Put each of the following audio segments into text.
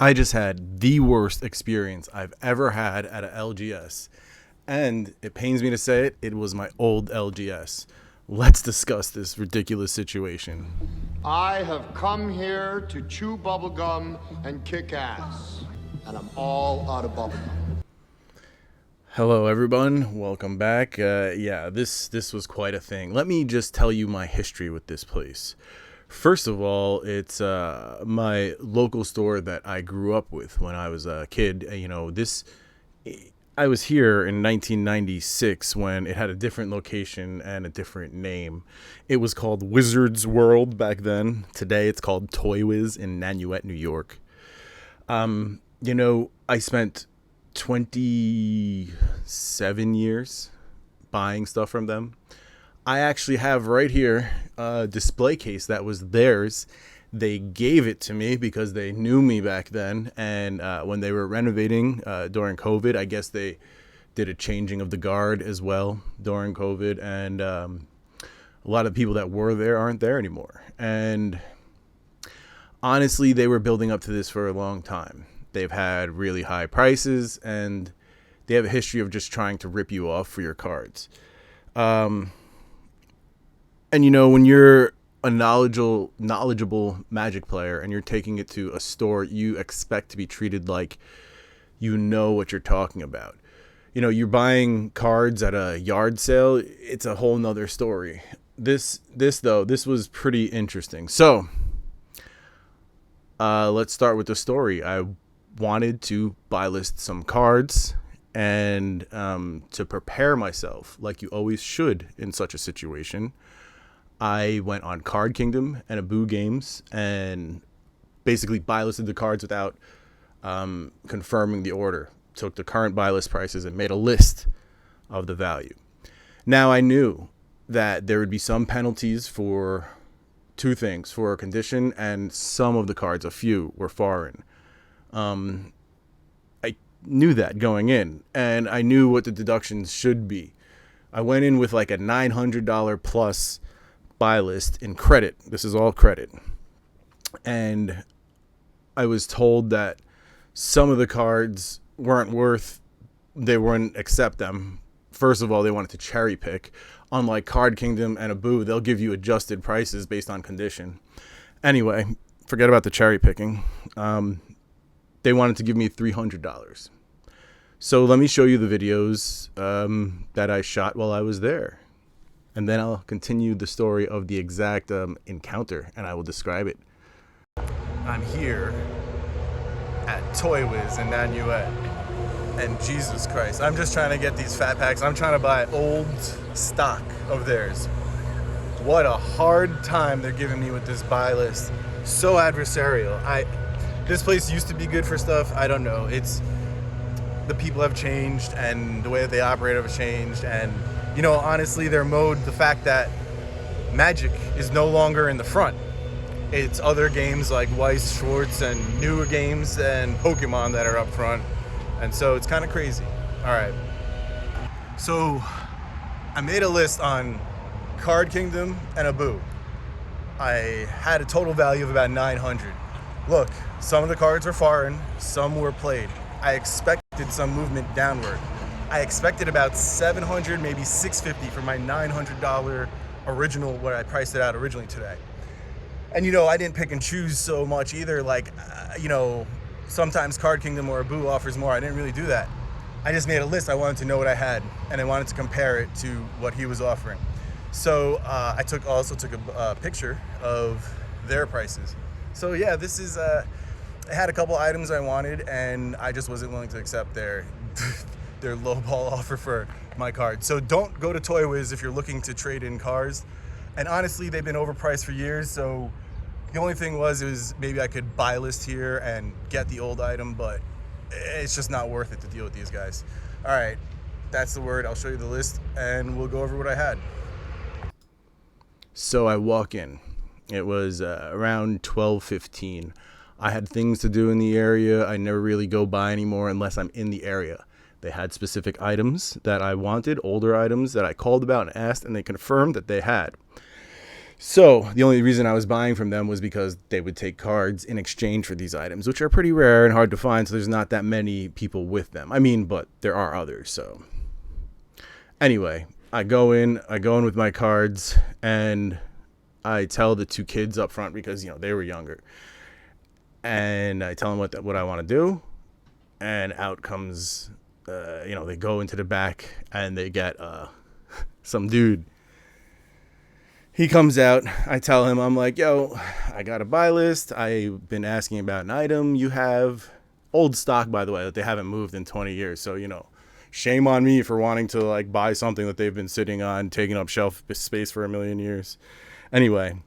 I just had the worst experience I've ever had at a LGS. And it pains me to say it, it was my old LGS. Let's discuss this ridiculous situation. I have come here to chew bubblegum and kick ass. And I'm all out of bubblegum. Hello, everyone. Welcome back. This was quite a thing. Let me just tell you my history with this place. First of all, it's my local store that I grew up with when I was a kid. I was here in 1996 when it had a different location and a different name. It was called Wizard's World back then. Today it's called Toywiz in Nanuet, New York. I spent 27 years buying stuff from them. I actually have right here a display case that was theirs. They gave it to me because they knew me back then. And when they were renovating during COVID, I guess they did a changing of the guard as well during COVID. And a lot of people that were there aren't there anymore. And honestly, they were building up to this for a long time. They've had really high prices and they have a history of just trying to rip you off for your cards. And when you're a knowledgeable Magic player and you're taking it to a store, you expect to be treated like you know what you're talking about. You're buying cards at a yard sale. It's a whole nother story. This was pretty interesting. So let's start with the story. I wanted to buy list some cards and to prepare myself like you always should in such a situation. I went on Card Kingdom and Abu Games and basically buy listed the cards without confirming the order. Took the current buy list prices and made a list of the value. Now I knew that there would be some penalties for two things: for a condition, and some of the cards, a few, were foreign. I knew that going in, and I knew what the deductions should be. I went in with like a $900 plus buy list in credit. This is all credit. And I was told that some of the cards they wouldn't accept them. First of all, they wanted to cherry pick. Unlike Card Kingdom and Abu, they'll give you adjusted prices based on condition. Anyway, forget about the cherry picking. They wanted to give me $300. So let me show you the videos that I shot while I was there. And then I'll continue the story of the exact encounter, and I will describe it. I'm here at Toywiz in Nanuet, and Jesus Christ, I'm just trying to get these fat packs. I'm trying to buy old stock of theirs. What a hard time they're giving me with this buy list. So adversarial. This place used to be good for stuff. I don't know. The people have changed, and the way that they operate have changed, and honestly, their mode, the fact that Magic is no longer in the front. It's other games like Weiss, Schwartz, and newer games and Pokemon that are up front. And so it's kind of crazy. All right. So I made a list on Card Kingdom and Abu. I had a total value of about 900. Look, some of the cards were foreign, some were played. I expected some movement downward. I expected about $700, maybe $650 for my $900 original, what I priced it out originally today. And I didn't pick and choose so much either. Sometimes Card Kingdom or Abu offers more. I didn't really do that. I just made a list. I wanted to know what I had, and I wanted to compare it to what he was offering. So I also took a picture of their prices. So yeah, this is. I had a couple items I wanted, and I just wasn't willing to accept their lowball offer for my card. So don't go to Toywiz if you're looking to trade in cars. And honestly, they've been overpriced for years. So the only thing was maybe I could buy list here and get the old item, but it's just not worth it to deal with these guys. All right, that's the word. I'll show you the list and we'll go over what I had. So I walk in. It was around 12:15. I had things to do in the area. I never really go by anymore unless I'm in the area. They had specific items that I wanted, older items that I called about and asked, and they confirmed that they had. So the only reason I was buying from them was because they would take cards in exchange for these items, which are pretty rare and hard to find. So there's not that many people with them. I mean, but there are others. So anyway, I go in with my cards, and I tell the two kids up front, because, you know, they were younger, and I tell them what I want to do, and out comes, you know, they go into the back, and they get some dude. He comes out. I tell him, I'm like, yo, I got a buy list. I've been asking about an item you have. Old stock, by the way, that they haven't moved in 20 years. So, you know, shame on me for wanting to, like, buy something that they've been sitting on, taking up shelf space for a million years. Anyway,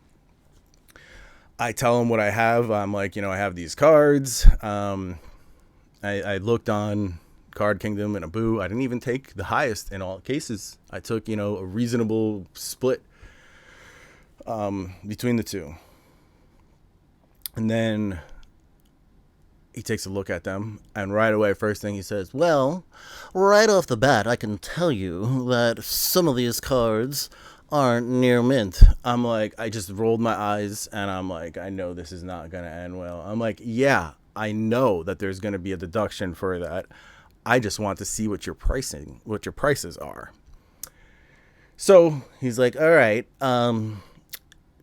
I tell him what I have. I'm like, you know, I have these cards. I looked on Card Kingdom and Abu. I didn't even take the highest in all cases. I took, you know, a reasonable split between the two. And then he takes a look at them, and right away, first thing he says, well, right off the bat, I can tell you that some of these cards aren't near mint. I'm like, I just rolled my eyes, and I'm like, I know this is not going to end well. I'm like, yeah, I know that there's going to be a deduction for that. I just want to see what your prices are. So he's like, all right,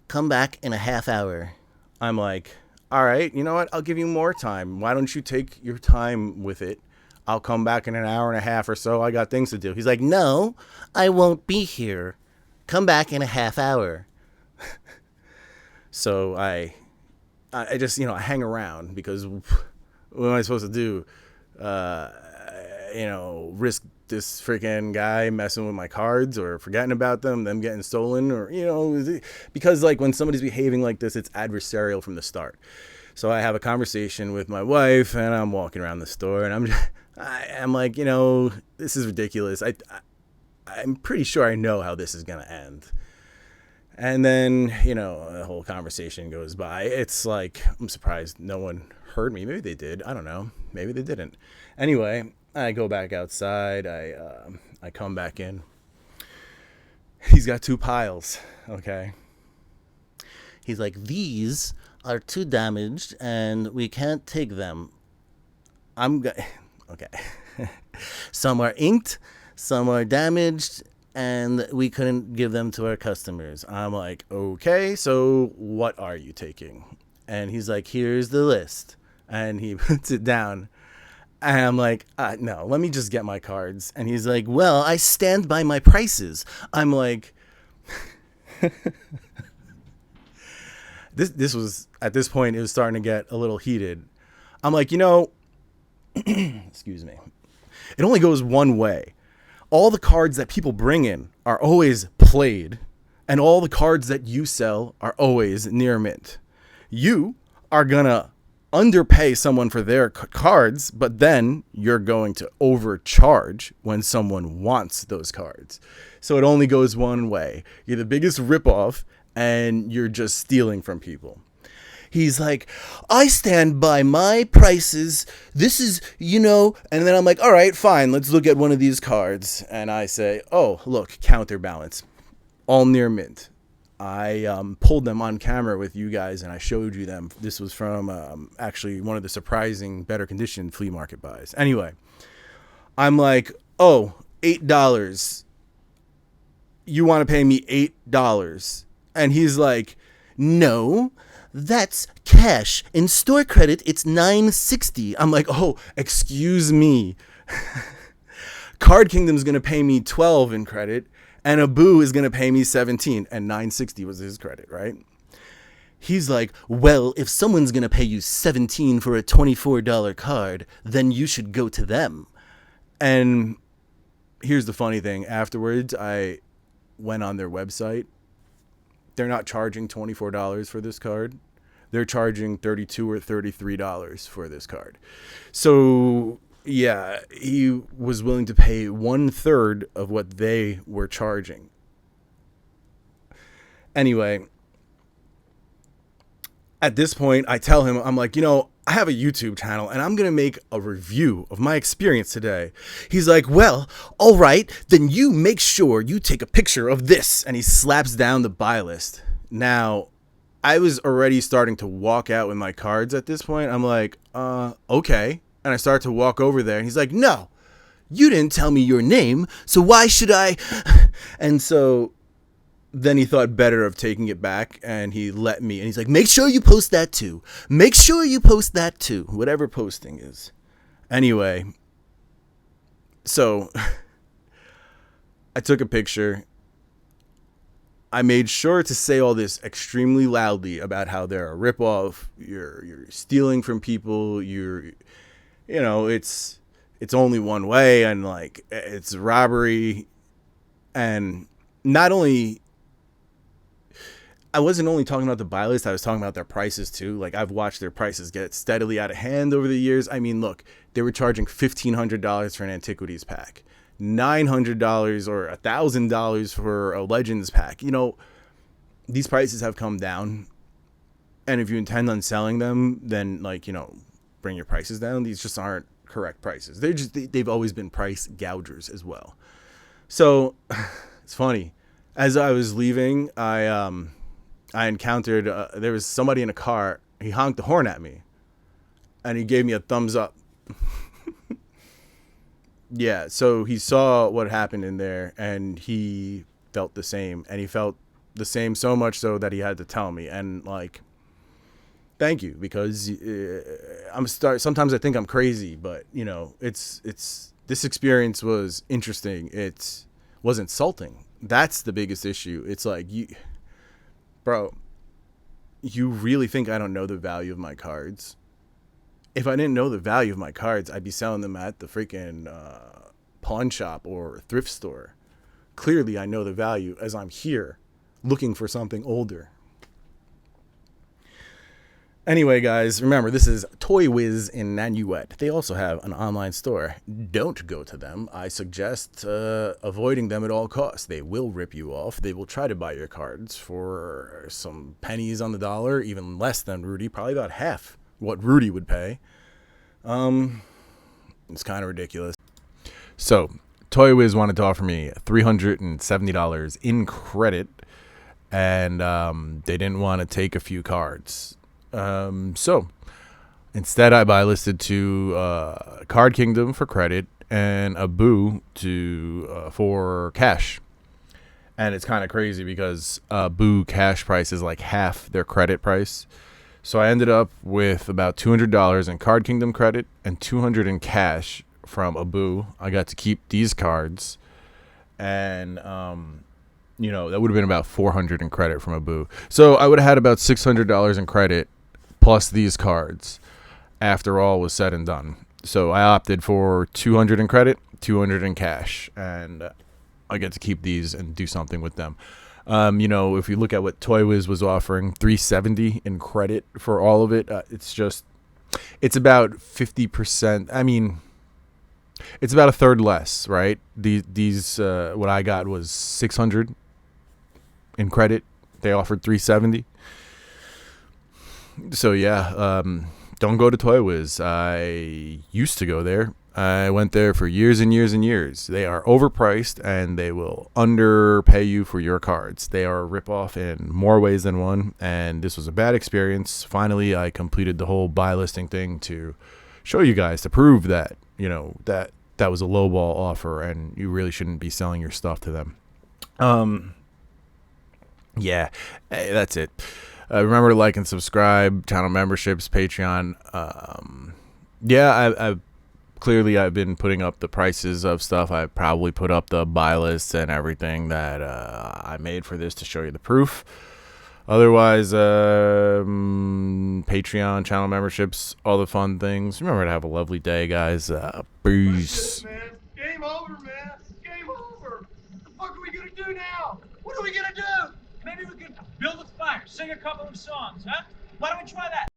come back in a half hour. I'm like, all right, you know what? I'll give you more time. Why don't you take your time with it? I'll come back in an hour and a half or so. I got things to do. He's like, no, I won't be here. Come back in a half hour. So I just, you know, I hang around, because what am I supposed to do? You know, risk this freaking guy messing with my cards, or forgetting about them getting stolen, or, you know, because, like, when somebody's behaving like this, it's adversarial from the start. So I have a conversation with my wife, and I'm walking around the store, and I'm like, you know, this is ridiculous. I'm pretty sure I know how this is going to end. And then, you know, the whole conversation goes by. It's like, I'm surprised no one heard me. Maybe they did. I don't know. Maybe they didn't. Anyway, I go back outside. I come back in. He's got two piles. Okay. He's like, these are too damaged, and we can't take them. Okay. Some are inked, some are damaged, and we couldn't give them to our customers. I'm like, okay, so what are you taking? And he's like, here's the list. And he puts it down. And I'm like, no, let me just get my cards. And he's like, well, I stand by my prices. I'm like, this was, at this point, it was starting to get a little heated. I'm like, you know, excuse me. It only goes one way. All the cards that people bring in are always played, and all the cards that you sell are always near mint. You are gonna underpay someone for their cards, but then you're going to overcharge when someone wants those cards. So it only goes one way. You're the biggest ripoff, and you're just stealing from people. He's like, I stand by my prices. This is, you know, and then I'm like, all right, fine. Let's look at one of these cards. And I say, oh, look, counterbalance, all near mint. I pulled them on camera with you guys, and I showed you them. This was from actually one of the surprising better condition flea market buys. Anyway, I'm like, oh, $8. You want to pay me $8? And he's like, no, that's cash. In store credit, it's $9.60. I'm like, oh, excuse me. Card Kingdom's going to pay me $12 in credit, and Abu is going to pay me $17, and $9.60 was his credit, right? He's like, well, if someone's going to pay you $17 for a $24 card, then you should go to them. And here's the funny thing. Afterwards, I went on their website. They're not charging $24 for this card. They're charging $32 or $33 for this card. So, yeah, he was willing to pay 1/3 of what they were charging. Anyway, at this point, I tell him, I'm like, you know, I have a YouTube channel, and I'm going to make a review of my experience today. He's like, well, all right, then you make sure you take a picture of this. And he slaps down the buy list. Now, I was already starting to walk out with my cards at this point. I'm like, okay. And I start to walk over there, and he's like, no, you didn't tell me your name, so why should I? And so then he thought better of taking it back, and he let me. And he's like, make sure you post that too. Make sure you post that too. Whatever posting is. Anyway, so I took a picture. I made sure to say all this extremely loudly about how they're a ripoff. You're stealing from people. It's only one way, and like it's robbery. And not only, I wasn't only talking about the buy list, I was talking about their prices too. Like, I've watched their prices get steadily out of hand over the years. I mean, look, they were charging $1,500 for an antiquities pack, $900 or $1,000 for a legends pack. These prices have come down, and if you intend on selling them, then bring your prices down. These just aren't correct prices. They've always been price gougers as well. So it's funny, as I was leaving, I encountered there was somebody in a car. He honked the horn at me, and he gave me a thumbs up. Yeah, so he saw what happened in there, and he felt the same, and he felt the same so much so that he had to tell me. And thank you, because sometimes I think I'm crazy, but it's this experience was interesting. It was insulting. That's the biggest issue. It's like, bro, you really think I don't know the value of my cards? If I didn't know the value of my cards, I'd be selling them at the freaking pawn shop or thrift store. Clearly, I know the value, as I'm here looking for something older. Anyway, guys, remember, this is Toywiz in Nanuet. They also have an online store. Don't go to them. I suggest avoiding them at all costs. They will rip you off. They will try to buy your cards for some pennies on the dollar, even less than Rudy, probably about half what Rudy would pay. It's kind of ridiculous. So, Toywiz wanted to offer me $370 in credit, and they didn't want to take a few cards. So instead I buy listed to Card Kingdom for credit and a Boo for cash. And it's kind of crazy because Boo cash price is like half their credit price. So I ended up with about $200 in Card Kingdom credit and $200 in cash from a Boo. I got to keep these cards, and that would have been about $400 in credit from a Boo. So I would have had about $600 in credit plus these cards after all was said and done. So I opted for $200 in credit, $200 in cash, and I get to keep these and do something with them. If you look at what Toywiz was offering, $370 in credit for all of it, it's about 50%. I mean, it's about a third less, right? These what I got was $600 in credit. They offered $370. So yeah, don't go to Toywiz. I used to go there. I went there for years and years and years. They are overpriced, and they will underpay you for your cards. They are a ripoff in more ways than one, and this was a bad experience. Finally, I completed the whole buy listing thing to show you guys, to prove that that was a lowball offer, and you really shouldn't be selling your stuff to them. Yeah, that's it. Remember to like and subscribe, channel memberships, Patreon. I've been putting up the prices of stuff. I probably put up the buy lists and everything that I made for this to show you the proof. Otherwise, Patreon, channel memberships, all the fun things. Remember to have a lovely day, guys. Peace. Game over, man. Game over. What the fuck are we gonna do now? What are we gonna do? Maybe we could build a fire, sing a couple of songs, huh? Why don't we try that?